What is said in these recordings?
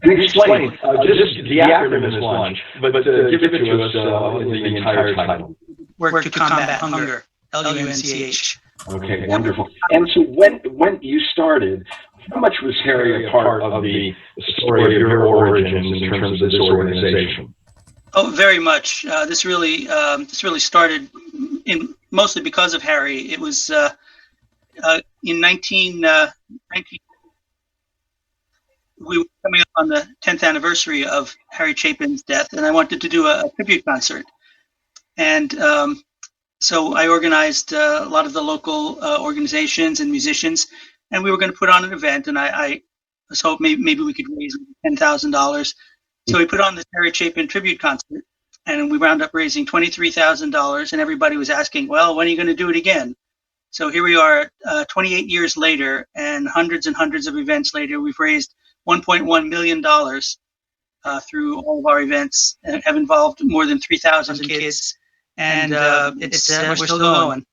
And explain, just the acronym is L.U.N.C.H, but give it to us in the entire title. Work to combat hunger, L-U-N-C-H. Okay, wonderful. And so when you started, how much was Harry a part of the story of your origins in terms of this organization? Oh, very much. This really started mostly because of Harry. It was in 19 we were coming up on the 10th anniversary of Harry Chapin's death, and I wanted to do a tribute concert. And so I organized a lot of the local organizations and musicians, and we were going to put on an event, and I was hoping maybe we could raise $10,000. So we put on this Harry Chapin tribute concert, and we wound up raising $23,000, and everybody was asking, well, when are you going to do it again? So here we are 28 years later, and hundreds of events later, we've raised $1.1 million through all of our events, and have involved more than 3,000 kids, and we're still going.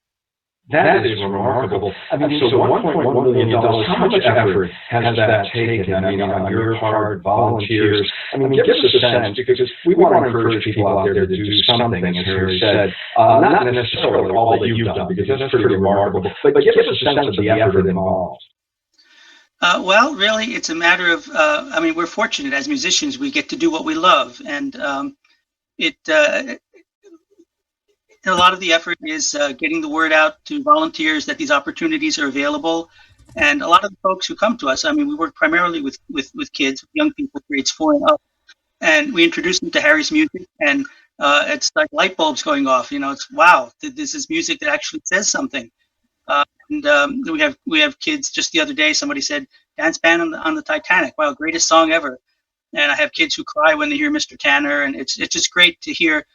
That is remarkable. I mean, so $1.1 million, how much effort has that taken? I mean, on your part, volunteers? I mean, give us a sense, because we want to encourage people out there to do something, as Harry said, not necessarily all that you've done, because that's pretty remarkable, but give us a sense of the effort involved. Well, really, it's a matter of, I mean, we're fortunate as musicians, we get to do what we love, and a lot of the effort is getting the word out to volunteers that these opportunities are available. And a lot of the folks who come to us, I mean, we work primarily with kids, young people, grades 4 and up, and we introduce them to Harry's music, and it's like light bulbs going off. You know, it's wow, this is music that actually says something. And we have kids. Just the other day, somebody said, "Dance Band on the Titanic." Wow, greatest song ever. And I have kids who cry when they hear Mr. Tanner, and it's just great to hear.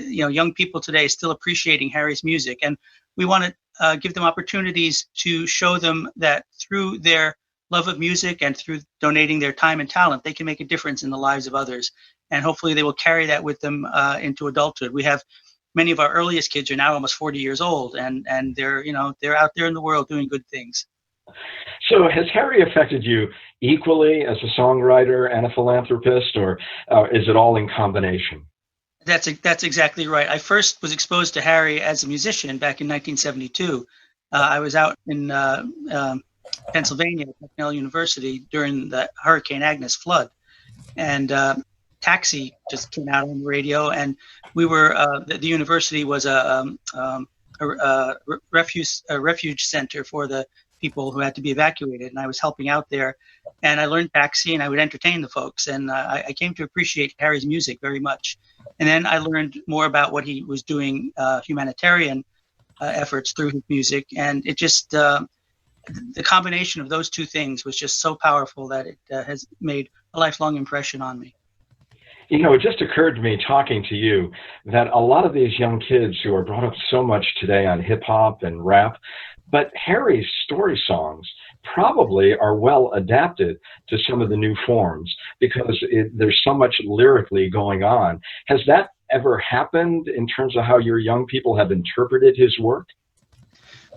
Young people today still appreciating Harry's music, and we want to give them opportunities to show them that through their love of music and through donating their time and talent, they can make a difference in the lives of others, and hopefully they will carry that with them into adulthood. We have many of our earliest kids are now almost 40 years old, and they're out there in the world doing good things. So has Harry affected you equally as a songwriter and a philanthropist, or is it all in combination? That's exactly right. I first was exposed to Harry as a musician back in 1972. I was out in Pennsylvania at Cornell University during the Hurricane Agnes flood, and Taxi just came out on the radio, and we were the university was a refuge center for the people who had to be evacuated, and I was helping out there, and I learned Taxi, and I would entertain the folks, and I came to appreciate Harry's music very much. And then I learned more about what he was doing, humanitarian efforts through his music, and it just the combination of those two things was just so powerful that it has made a lifelong impression on me. You know, it just occurred to me talking to you that a lot of these young kids who are brought up so much today on hip hop and rap, but Harry's story songs probably are well adapted to some of the new forms, because there's so much lyrically going on. Has that ever happened in terms of how your young people have interpreted his work?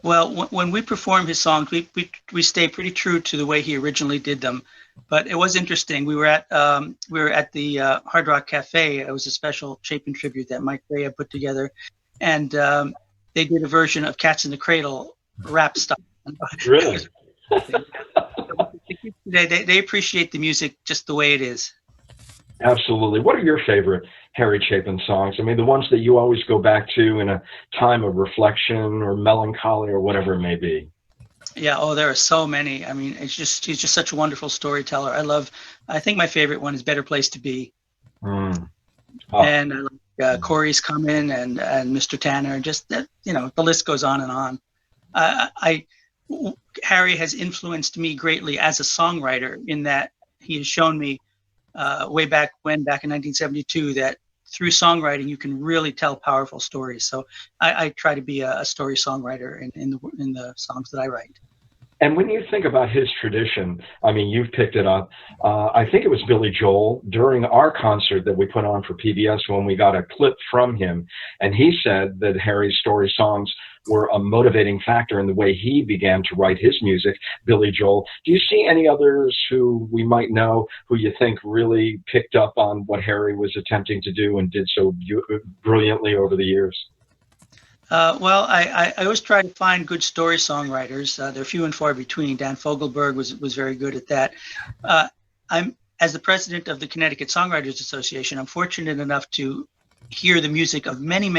Well, when we perform his songs, we stay pretty true to the way he originally did them. But it was interesting. We were at the Hard Rock Cafe. It was a special Chapin tribute that Mike Pere put together, and they did a version of Cats in the Cradle rap style. Really? They appreciate the music just the way it is. Absolutely. What are your favorite Harry Chapin songs? I mean, the ones that you always go back to in a time of reflection or melancholy or whatever it may be. Yeah. Oh, there are so many. I mean, he's just such a wonderful storyteller. I think my favorite one is Better Place to Be. Mm. Oh. And I like Corey's Coming and Mr. Tanner. Just that, the list goes on and on. Harry has influenced me greatly as a songwriter, in that he has shown me way back in 1972, that through songwriting you can really tell powerful stories. So I try to be a story songwriter in the songs that I write. And when you think about his tradition, I mean, you've picked it up. I think it was Billy Joel during our concert that we put on for PBS, when we got a clip from him, and he said that Harry's story songs were a motivating factor in the way he began to write his music, Billy Joel. Do you see any others who we might know who you think really picked up on what Harry was attempting to do and did so brilliantly over the years? Well, I always try to find good story songwriters. They're few and far between. Dan Fogelberg was very good at that. I'm as the president of the Connecticut Songwriters Association, I'm fortunate enough to hear the music of many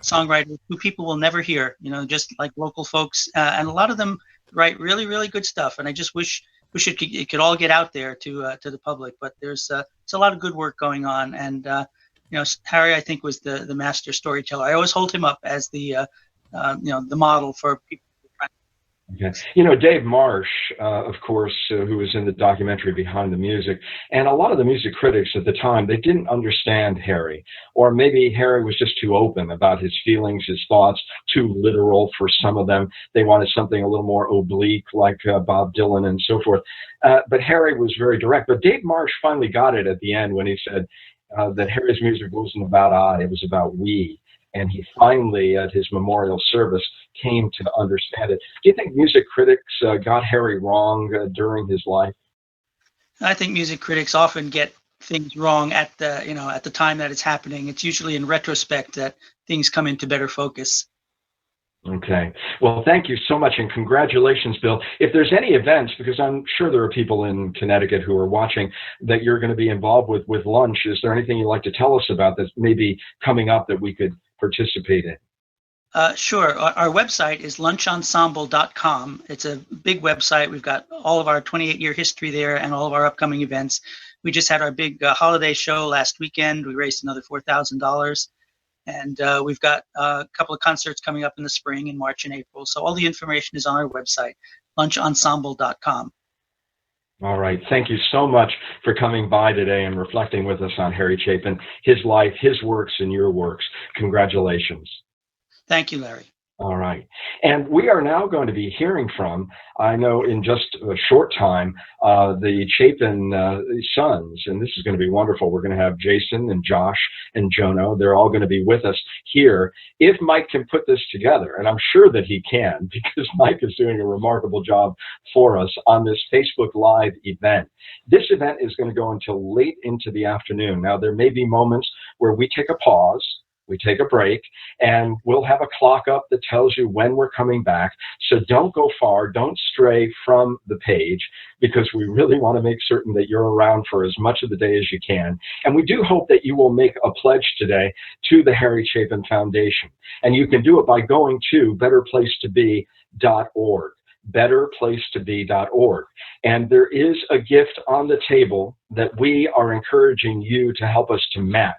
songwriters who people will never hear. You know, just like local folks, and a lot of them write really good stuff. And I just wish it could all get out there to the public. But there's a lot of good work going on, and you know, Harry, I think, was the master storyteller. I always hold him up as the the model for people. Okay. You know, Dave Marsh, of course, who was in the documentary Behind the Music, and a lot of the music critics at the time, they didn't understand Harry, or maybe Harry was just too open about his feelings, his thoughts, too literal for some of them. They wanted something a little more oblique, like Bob Dylan and so forth. But Harry was very direct. But Dave Marsh finally got it at the end when he said that Harry's music wasn't about I, it was about we. And he finally, at his memorial service, came to understand it. Do you think music critics got Harry wrong during his life? I think music critics often get things wrong at the time that it's happening. It's usually in retrospect that things come into better focus. Okay. Well, thank you so much, and congratulations, Bill. If there's any events, because I'm sure there are people in Connecticut who are watching that you're going to be involved with L.U.N.C.H, is there anything you'd like to tell us about that's maybe coming up that we could participate in? Sure. Our website is lunchensemble.com. It's a big website. We've got all of our 28-year history there and all of our upcoming events. We just had our big holiday show last weekend. We raised another $4,000. And we've got a couple of concerts coming up in the spring, in March and April. So all the information is on our website, lunchensemble.com. All right. Thank you so much for coming by today and reflecting with us on Harry Chapin, his life, his works, and your works. Congratulations. Thank you, Larry. All right. And we are now going to be hearing from, I know in just a short time, the Chapin sons, and this is going to be wonderful. We're going to have Jason and Josh and Jono. They're all going to be with us here. If Mike can put this together, and I'm sure that he can, because Mike is doing a remarkable job for us on this Facebook Live event. This event is going to go until late into the afternoon. Now, there may be moments where we take a pause, we take a break, and we'll have a clock up that tells you when we're coming back. So don't go far, don't stray from the page, because we really want to make certain that you're around for as much of the day as you can. And we do hope that you will make a pledge today to the Harry Chapin Foundation. And you can do it by going to betterplacetobe.org. betterplacetobe.org. And there is a gift on the table that we are encouraging you to help us to match.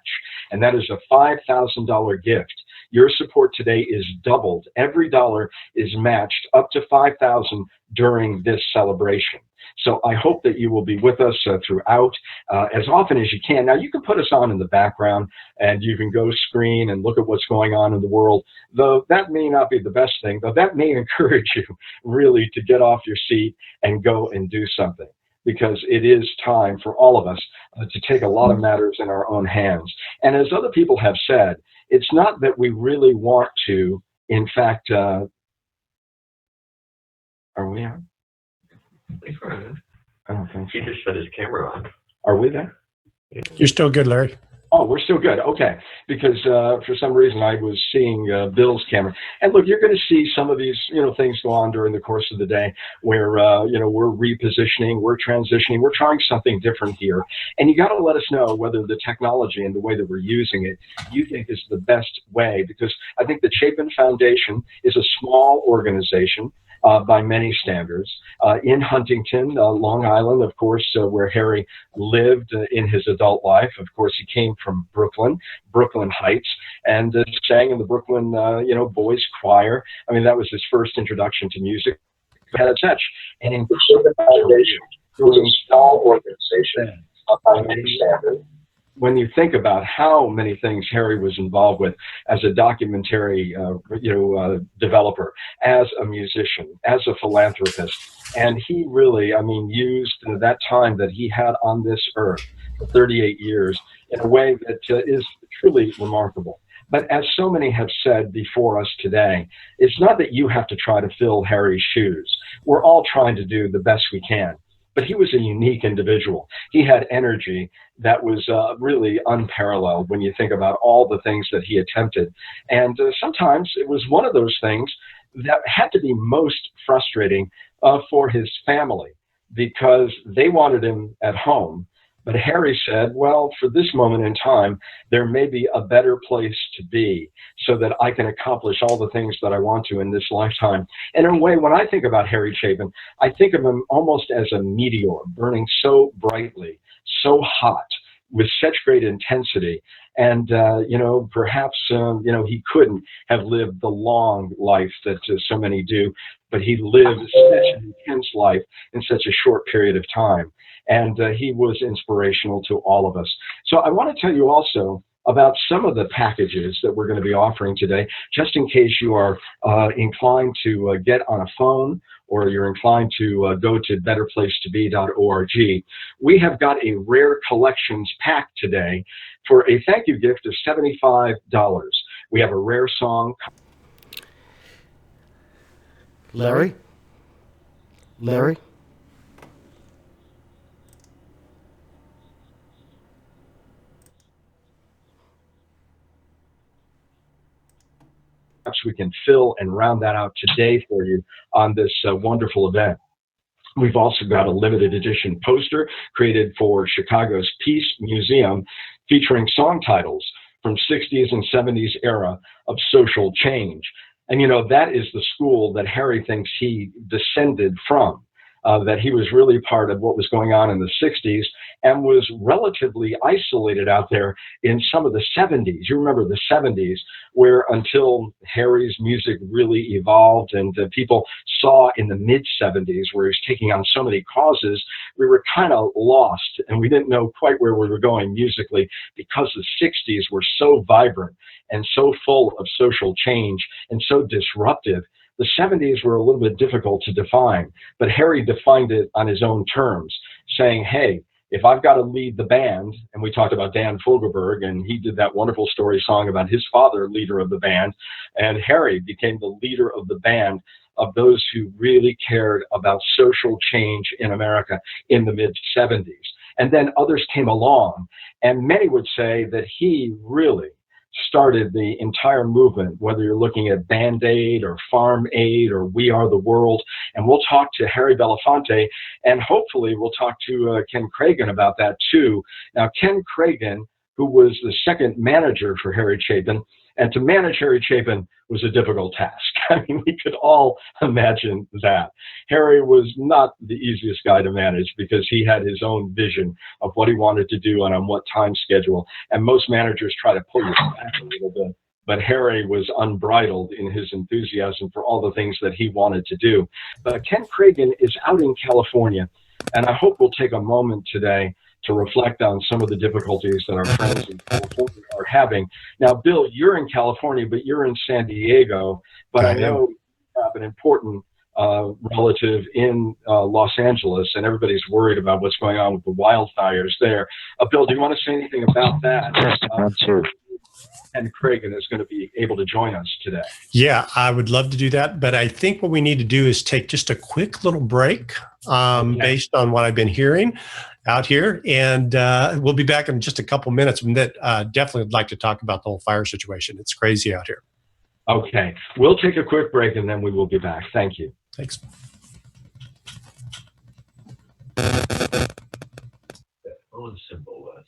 And that is a $5,000 gift. Your support today is doubled. Every dollar is matched up to $5,000 during this celebration. So I hope that you will be with us throughout as often as you can. Now, you can put us on in the background, and you can go screen and look at what's going on in the world, though that may not be the best thing, though that may encourage you really to get off your seat and go and do something, because it is time for all of us to take a lot of matters in our own hands. And as other people have said, it's not that we really want to, in fact, are we on? I don't think so. He just shut his camera on. Are we there? You're still good, Larry. Oh, we're still good. Okay. Because for some reason I was seeing Bill's camera. And look, you're going to see some of these, things go on during the course of the day where, we're repositioning, we're transitioning, we're trying something different here. And you got to let us know whether the technology and the way that we're using it, you think is the best way, because I think the Chapin Foundation is a small organization. By many standards, in Huntington, Long Island, of course, where Harry lived in his adult life. Of course, he came from Brooklyn Heights, and sang in the Brooklyn, boys choir. I mean, that was his first introduction to music. L.U.N.C.H. And in the Foundation, it was a small organization by many standards. When you think about how many things Harry was involved with as a documentary, developer, as a musician, as a philanthropist, and he really, used that time that he had on this earth for 38 years in a way that is truly remarkable. But as so many have said before us today, it's not that you have to try to fill Harry's shoes. We're all trying to do the best we can. But he was a unique individual. He had energy that was really unparalleled when you think about all the things that he attempted. And sometimes it was one of those things that had to be most frustrating for his family because they wanted him at home. But Harry said, well, for this moment in time, there may be a better place to be so that I can accomplish all the things that I want to in this lifetime. And in a way, when I think about Harry Chapin, I think of him almost as a meteor burning so brightly, so hot, with such great intensity. And, perhaps, he couldn't have lived the long life that so many do, but he lived such an intense life in such a short period of time. And he was inspirational to all of us. So I want to tell you also about some of the packages that we're going to be offering today, just in case you are inclined to get on a phone or you're inclined to go to betterplacetobe.org. We have got a rare collections pack today for a thank you gift of $75. We have a rare song. Larry? Larry? Perhaps we can fill and round that out today for you on this wonderful event. We've also got a limited edition poster created for Chicago's Peace Museum featuring song titles from 60s and 70s era of social change. And, that is the school that Harry thinks he descended from. That he was really part of what was going on in the 60s and was relatively isolated out there in some of the 70s. You remember the 70s, where until Harry's music really evolved and people saw in the mid-70s where he was taking on so many causes, we were kind of lost and we didn't know quite where we were going musically because the 60s were so vibrant and so full of social change and so disruptive. The 70s were a little bit difficult to define, but Harry defined it on his own terms, saying, hey, if I've got to lead the band, and we talked about Dan Fogelberg, and he did that wonderful story song about his father, leader of the band, and Harry became the leader of the band of those who really cared about social change in America in the mid-70s. And then others came along, and many would say that he really started the entire movement, whether you're looking at Band-Aid or Farm Aid or We Are the World. And we'll talk to Harry Belafonte, and hopefully we'll talk to Ken Cragen about that too. Now, Ken Cragen, who was the second manager for Harry Chapin, and to manage Harry Chapin was a difficult task. I mean, we could all imagine that. Harry was not the easiest guy to manage because he had his own vision of what he wanted to do and on what time schedule. And most managers try to pull you back a little bit. But Harry was unbridled in his enthusiasm for all the things that he wanted to do. But Ken Cragen is out in California, and I hope we'll take a moment today to reflect on some of the difficulties that our friends in California are having. Now, Bill, you're in California, but you're in San Diego. But I know you have an important relative in Los Angeles, and everybody's worried about what's going on with the wildfires there. Bill, do you want to say anything about that? Sure. And Cragen is going to be able to join us today. Yeah, I would love to do that. But I think what we need to do is take just a quick little break based on what I've been hearing out here. And we'll be back in just a couple minutes. And that definitely would like to talk about the whole fire situation. It's crazy out here. Okay. We'll take a quick break and then we will be back. Thank you. Thanks. On symbol was.